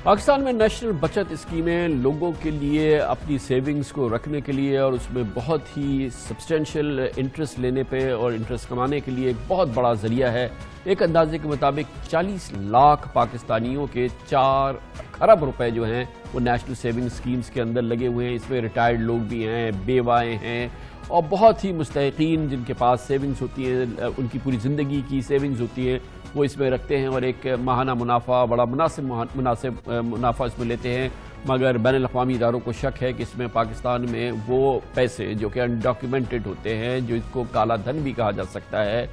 पाकिस्तान में नेशनल बचत स्कीमें लोगों के लिए अपनी सेविंग्स को रखने के लिए और उसमें बहुत ही सब्सटेंशियल इंटरेस्ट लेने पे और इंटरेस्ट कमाने के लिए एक बहुत बड़ा ज़रिया है। एक अंदाजे के मुताबिक 40 लाख पाकिस्तानियों के 4 खरब रुपए जो हैं वो नेशनल सेविंग स्कीम्स के अंदर लगे हुए हैं। इसमें रिटायर्ड लोग भी हैं, बेवाएँ हैं और बहुत ही मुस्तहिकीन जिनके पास सेविंग्स होती हैं, उनकी पूरी ज़िंदगी की सेविंग्स होती हैं, वो इसमें रखते हैं और एक माहाना मुनाफा, बड़ा मुनासिब मुनाफा इसमें लेते हैं। मगर बैनुल अक़वामी इदारों को शक है कि इसमें पाकिस्तान में वो पैसे जो कि अनडॉक्यूमेंटेड होते हैं, जो इसको काला धन भी कहा जा सकता है,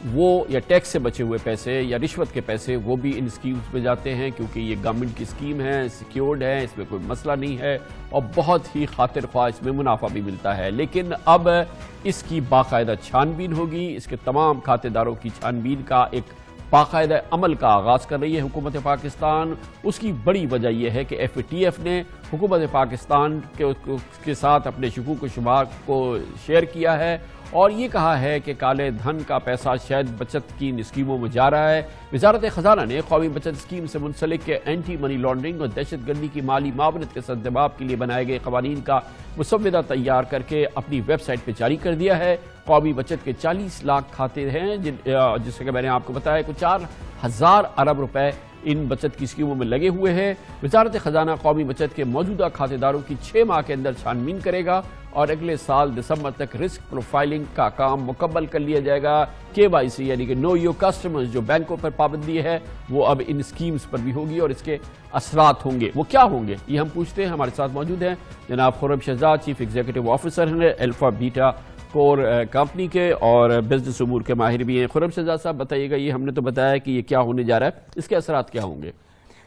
वो या टैक्स से बचे हुए पैसे या रिश्वत के पैसे वो भी इन स्कीम्स में जाते हैं, क्योंकि ये गवर्नमेंट की स्कीम है, सिक्योर्ड है, इसमें कोई मसला नहीं है और बहुत ही खातिर ख्वाह इसमें मुनाफा भी मिलता है। लेकिन अब इसकी बाकायदा छानबीन होगी, इसके तमाम खातेदारों की छानबीन का एक बाकायदा अमल का आगाज़ कर रही है हुकूमत पाकिस्तान। उसकी बड़ी वजह यह है कि FATF ने हुकूमत पाकिस्तान के साथ अपने शुकूक व शुबहात को शेयर किया है और ये कहा है कि काले धन का पैसा शायद बचत की इन स्कीमों में जा रहा है। वज़ारत ख़ज़ाना ने कौमी बचत स्कीम से मुंसलिक एंटी मनी लॉन्ड्रिंग और दहशत गर्दी की माली मावनत के सद्दबाब के लिए बनाए गए क़वानीन का मुसव्वदा तैयार करके अपनी वेबसाइट पर जारी कर दिया है। कौमी बचत के 40 लाख खाते हैं जिससे कि मैंने आपको बताया कि 4,000 अरब रुपए इन बचत की स्कीमों में लगे हुए हैं। वज़ारत ख़ज़ाना कौमी बचत के मौजूदा खातेदारों की 6 माह के अंदर छानबीन करेगा और अगले साल दिसंबर तक रिस्क प्रोफाइलिंग का काम मुकम्मल कर लिया जाएगा। KYC यानी कि नो योर कस्टमर्स जो बैंकों पर पाबंदी है वो अब इन स्कीम्स पर भी होगी और इसके असरात होंगे। वो क्या होंगे ये हम पूछते हैं। हमारे साथ मौजूद हैं जनाब Khurram Shahzad, chief executive officer हैं अल्फा बीटा कोर कंपनी के और बिजनेस उमूर के माहिर भी हैं। खुर्रम शहजाद साहब बताइएगा, ये हमने तो बताया कि ये क्या होने जा रहा है, इसके असरात क्या होंगे?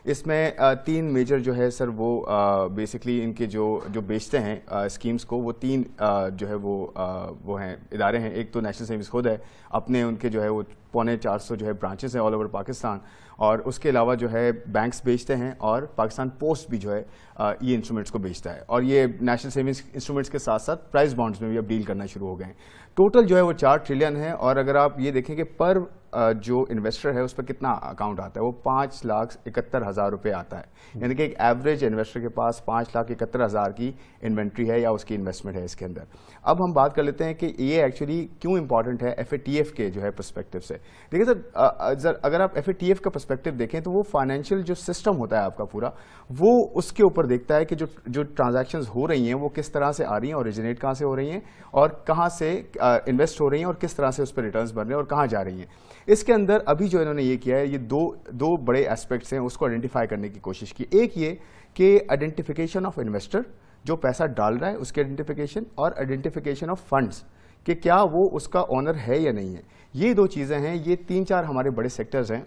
इसमें 3 मेजर जो है सर वो बेसिकली इनके जो बेचते हैं स्कीम्स को, वो 3 जो है वो हैं इदारे हैं। एक तो नेशनल सेविंग्स खुद है, अपने उनके जो है वो 450 जो है ब्रांचेस हैं ऑल ओवर पाकिस्तान, और उसके अलावा जो है बैंक्स बेचते हैं और पाकिस्तान पोस्ट भी जो है ये इंस्ट्रूमेंट्स को बेचता है। और ये नेशनल सेविंग्स इंस्ट्रूमेंट्स के साथ साथ प्राइस बॉन्ड्स में भी अब डील करना शुरू हो गए हैं। टोटल जो है वो 4 ट्रिलियन है और अगर आप ये देखें कि पर जो इन्वेस्टर है उस पर कितना अकाउंट आता है, वो 5,71,000 रुपये आता है। यानी कि एक एवरेज इन्वेस्टर के पास 5,71,000 की इन्वेंट्री है या उसकी इन्वेस्टमेंट है इसके अंदर। अब हम बात कर लेते हैं कि ये एक्चुअली क्यों इंपॉर्टेंट है FATF के जो है पर्सपेक्टिव से। देखिए सर, अगर आप FATF का पर्सपेक्टिव देखें तो वो फाइनेंशियल जो सिस्टम होता है आपका पूरा, वो उसके ऊपर देखता है कि जो ट्रांजैक्शंस हो रही हैं वो किस तरह से आ रही हैं, ओरिजिनेट कहाँ से हो रही हैं और कहाँ से इन्वेस्ट हो रही हैं और किस तरह से उस पर रिटर्न्स बन रहे हैं और कहाँ जा रही हैं। इसके अंदर अभी जो इन्होंने ये किया है, ये दो बड़े एस्पेक्ट्स हैं, उसको आइडेंटिफाई करने की कोशिश की। एक ये कि आइडेंटिफिकेशन ऑफ इन्वेस्टर, जो पैसा डाल रहा है उसके आइडेंटिफिकेशन, और आइडेंटिफिकेशन ऑफ फंड्स कि क्या वो उसका ओनर है या नहीं है। ये 2 चीज़ें हैं, ये 3-4 हमारे बड़े सेक्टर्स हैं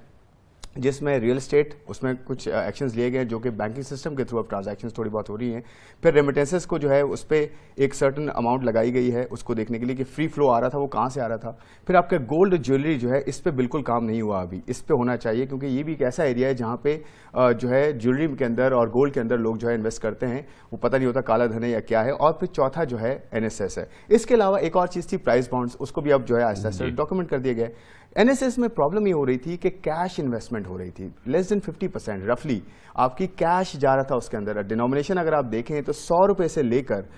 जिसमें रियल एस्टेट, उसमें कुछ एक्शंस लिए गए जो कि बैंकिंग सिस्टम के थ्रू अब ट्रांजैक्शंस थोड़ी बहुत हो रही हैं। फिर रेमिटेंसेस को जो है उस पर एक सर्टन अमाउंट लगाई गई है उसको देखने के लिए कि फ्री फ्लो आ रहा था वो कहाँ से आ रहा था। फिर आपका गोल्ड ज्वेलरी जो है इस पर बिल्कुल काम नहीं हुआ अभी, इस पर होना चाहिए क्योंकि ये भी एक ऐसा एरिया है जहाँ पे जो है ज्वेलरी के अंदर और गोल्ड के अंदर लोग जो है इन्वेस्ट करते हैं, वो पता नहीं होता काला धन है या क्या है। और फिर चौथा जो है NSS है। इसके अलावा एक और चीज़ थी प्राइस बॉन्ड्स, उसको भी अब जो है आहिस्ता आहिस्ता डॉक्यूमेंट कर दिया गया। NSS में प्रॉब्लम ये हो रही थी कि कैश इन्वेस्टमेंट हो रही थी, लेस देन 50% रफली आपकी कैश जा रहा था उसके अंदर। डिनोमिनेशन अगर आप देखें तो 100 रुपये से लेकर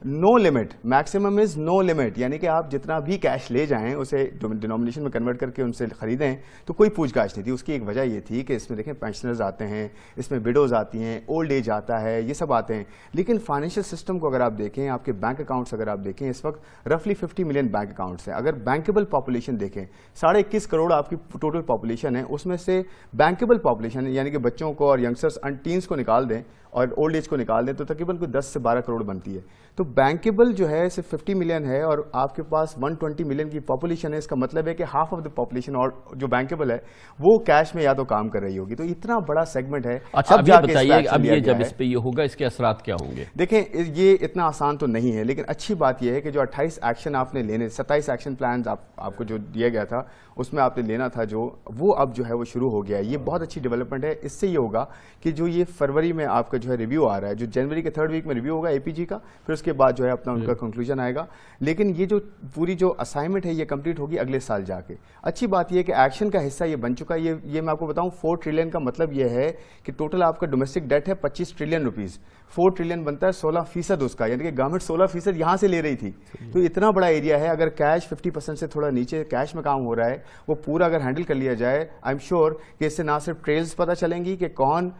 no limit, maximum is no limit, यानी कि आप जितना भी कैश ले जाएं उसे डिनोमिनेशन में कन्वर्ट करके उनसे खरीदें तो कोई पूछताछ नहीं थी। उसकी एक वजह ये थी कि इसमें देखें पेंशनर्स आते हैं, इसमें विडोज आती हैं, ओल्ड एज आता है, ये सब आते हैं। लेकिन फाइनेंशियल सिस्टम को अगर आप देखें, आपके बैंक अकाउंट्स अगर आप देखें, इस वक्त रफली 50 मिलियन बैंक अकाउंट्स हैं। अगर बैंकेबल पॉपुलेशन देखें, 21.5 करोड़ आपकी टोटल पॉपुलेशन है, उसमें से बैंकेबल पॉपुलेशन यानी कि बच्चों को और यंगस्टर्स टीन्स को निकाल दें और ओल्ड एज को निकाल दें तो तकरीबन कोई 10 से 12 करोड़ बनती है। तो बैंकेबल जो है सिर्फ 50 मिलियन है और आपके पास 120 मिलियन की पॉपुलेशन है। इसका मतलब है कि हाफ ऑफ द पॉपुलेशन और जो बैंकेबल है वो कैश में या तो काम कर रही होगी। तो इतना बड़ा सेगमेंट है। अच्छा, अब ये बताइए, अब ये जब इस पे ये होगा इसके असरात क्या होंगे? देखें, ये इतना आसान तो नहीं है, लेकिन अच्छी बात यह है कि जो 28 एक्शन आपने लेने, 27 एक्शन प्लान आपको जो दिया गया था उसमें आपने लेना था जो, वो अब जो है वो शुरू हो गया है। ये बहुत अच्छी डेवलपमेंट है। इससे ये होगा कि जो ये फरवरी में आपका जो है रिव्यू आ रहा है, जो जनवरी के 3rd वीक में रिव्यू होगा APG का, फिर उसके بعد جو ہے اپنا ان کا کنکلوژن آئے گا. لیکن یہ جو پوری جو اسائنمنٹ ہے یہ کمپلیٹ ہوگی اگلے سال جا کے. اچھی بات یہ ہے کہ ایکشن کا حصہ یہ بن چکا ہے. یہ میں آپ کو بتاؤں 4 ٹریلین کا مطلب یہ ہے کہ ٹوٹل آپ کا ڈومیسٹک ڈیٹ ہے 25 ٹریلین روپیز. 4 ٹریلین بنتا ہے 16% اس کا, یعنی کہ گورنمنٹ 16% یہاں سے لے رہی تھی. تو اتنا بڑا ایریا ہے. اگر کیش 50% سے تھوڑا نیچے کیش میں کام ہو رہا ہے, وہ پورا اگر ہینڈل کر لیا جائے, آئی ایم شیور کہ اس سے نہ صرف ٹریلز پتہ چلیں گی کہ کون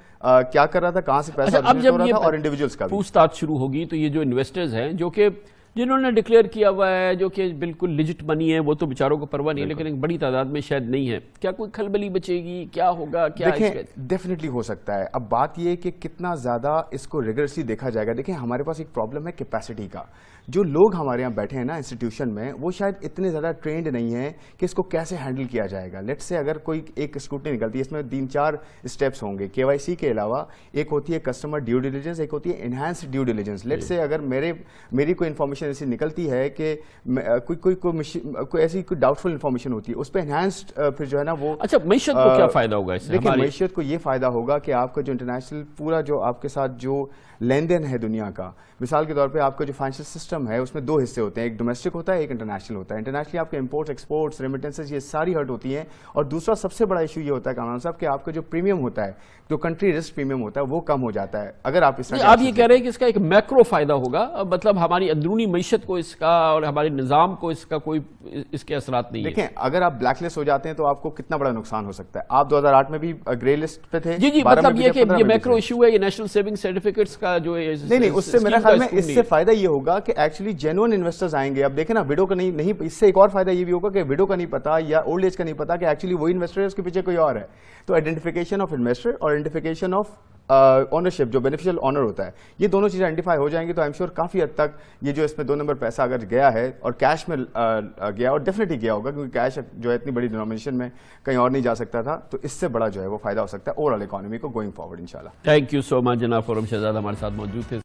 کیا کر رہا تھا, کہاں سے پیسہ اب جب ہو رہا یہ تھا, اور انڈیویجولس کا بھی پوچھ تاچھ شروع ہوگی تو یہ جو انویسٹرز ہیں جو کہ جنہوں نے ڈکلیئر کیا ہوا ہے, جو کہ بالکل لیجٹ منی ہے, وہ تو بیچاروں کو پرواہ نہیں, لیکن ایک بڑی تعداد میں شاید نہیں ہے. کیا کوئی کھلبلی بچے گی, کیا ہوگا, کیا دیکھیں ڈیفینیٹلی ہو سکتا ہے. اب بات یہ ہے کہ کتنا زیادہ اس کو ریگرسلی دیکھا جائے گا. دیکھیں ہمارے پاس ایک پرابلم ہے کیپیسٹی کا. جو لوگ ہمارے یہاں بیٹھے ہیں نا انسٹیٹیوشن میں, وہ شاید اتنے زیادہ ٹرینڈ نہیں ہیں کہ اس کو کیسے ہینڈل کیا جائے گا. لیٹ سے اگر کوئی ایک اسکروٹنی نکلتی ہے, اس میں 3-4 اسٹیپس ہوں گے. KYC کے علاوہ ایک ہوتی ہے کسٹمر ڈیو ڈیلیجنس, ایک ہوتی ہے انہینسڈ ڈیو ڈیلیجنس. لیٹ سے اگر میری کوئی انفارمیشن ایسی نکلتی ہے کہ کوئی ایسی کوئی ڈاؤٹ فل انفارمیشن ہوتی ہے, اس پہ انہینسڈ پھر جو ہے نا وہ. اچھا معیشت کو کیا فائدہ ہوگا اس سے؟ دیکھیں معیشت کو یہ فائدہ ہوگا کہ آپ کا جو انٹرنیشنل پورا جو آپ کے ساتھ جو لین دین ہے دنیا کا, مثال کے طور پہ آپ کا جو فائنینشیل سسٹم ہے اس میں 2 حصے ہوتے ہیں, ایک ڈومیسٹک ہوتا ہے, ایک انٹرنیشنل ہوتا ہے. انٹرنیشنلی آپ کے امپورٹس ایکسپورٹس ریمیٹنسز یہ ساری ہرٹ ہوتی ہیں. اور دوسرا سب سے بڑا ایشو یہ ہوتا ہے کامران صاحب کہ آپ کا جو پریمیم ہوتا ہے, جو کنٹری رسک پریمیم ہوتا ہے, وہ کم ہو جاتا ہے. اگر آپ اس آپ یہ کہہ رہے ہیں کہ اس کا ایک میکرو فائدہ ہوگا, مطلب ہماری اندرونی معیشت کو اس کا اور ہمارے نظام کو اس کا کوئی اس کے اثرات نہیں. دیکھیں اگر آپ بلیک لسٹ ہو جاتے ہیں تو آپ کو کتنا بڑا نقصان ہو سکتا ہے. آپ 2008 میں بھی گرے لسٹ پہ تھے. جی مطلب یہ کہ یہ میکرو ایشو ہے, یہ نیشنل سیونگ سرٹیفکیٹس کا جو نہیں, اس سے میرا خیال میں اس سے فائدہ یہ ہوگا کہ ایکچولی جینوئن انویسٹرز آئیں گے. اب دیکھیں نا وڈو کا نہیں, اس سے ایک اور فائدہ یہ بھی ہوگا کہ وڈو کا نہیں پتا یا اولڈ ایج کا نہیں پتا کہ ایکچولی وہی انویسٹر ہے, اس کے پیچھے کوئی اور ہے. تو آئیڈینٹیفیکیشن آف انویسٹر اور آئیڈینٹیفیکیشن آف اونرشپ, جو بینیفیشیل آنر ہوتا ہے, یہ دونوں چیزیں آئیڈینٹیفائی ہو جائیں گی. تو آئی ایم شیور کافی حد تک یہ جو اس میں 2 نمبر پیسہ اگر گیا ہے اور کیش میں گیا, اور ڈیفینیٹلی گیا ہوگا کیونکہ کیش جو ہے اتنی بڑی ڈینومینیشن میں کہیں اور نہیں جا سکتا تھا, تو اس سے بڑا جو ہے وہ فائدہ ہو سکتا ہے اوور آل اکانومی کو گوئنگ فارورڈ انشاءاللہ. تھینک یو سو مچ جناب. فورم شہزاد ہمارے ساتھ موجود تھے.